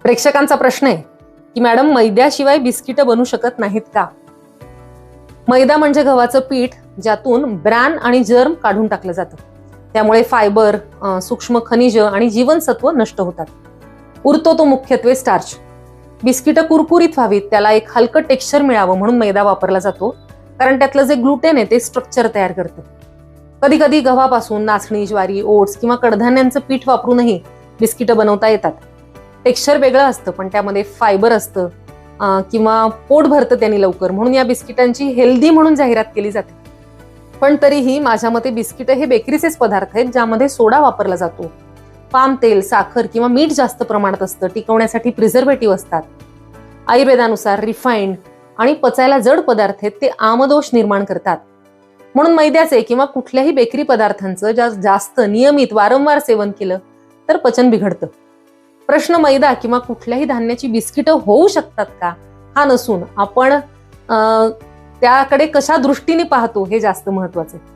प्रेक्षकांचा प्रश्न आहे की मॅडम मैद्याशिवाय बिस्किटं बनू शकत नाहीत का? मैदा म्हणजे गव्हाचं पीठ ज्यातून ब्रॅन आणि जर्म काढून टाकलं जातं. त्यामुळे फायबर, सूक्ष्म खनिज आणि जीवनसत्व नष्ट होतात. उरतो तो मुख्यत्वे स्टार्च. बिस्किटं कुरकुरीत व्हावीत, त्याला एक हलकं टेक्स्चर मिळावं म्हणून मैदा वापरला जातो, कारण त्यातलं जे ग्लुटेन आहे ते स्ट्रक्चर तयार करतं. कधी कधी गव्हापासून नाचणी, ज्वारी, ओट्स किंवा कडधान्यांचं पीठ वापरूनही बिस्किटं बनवता येतात. टेक्स्चर वेगळं असतं, पण त्यामध्ये फायबर असतं किंवा पोट भरतं त्यांनी लवकर, म्हणून या बिस्किटांची हेल्दी म्हणून जाहिरात केली जाते. पण तरीही माझ्या मते बिस्किटं हे बेकरीचेच पदार्थ आहेत ज्यामध्ये सोडा वापरला जातो, पाम तेल, साखर किंवा मीठ जास्त प्रमाणात असतं, टिकवण्यासाठी प्रिझर्वेटिव्ह असतात. आयुर्वेदानुसार रिफाईंड आणि पचायला जड पदार्थ आहेत ते आमदोष निर्माण करतात. म्हणून मैद्याचे किंवा कुठल्याही बेकरी पदार्थांचं जास्त नियमित वारंवार सेवन केलं तर पचन बिघडतं. प्रश्न मैदा किंवा कुठल्याही धान्याची बिस्किटं होऊ शकतात का हा नसून आपण त्याकडे कशा दृष्टीने पाहतो हे जास्त महत्वाचं आहे.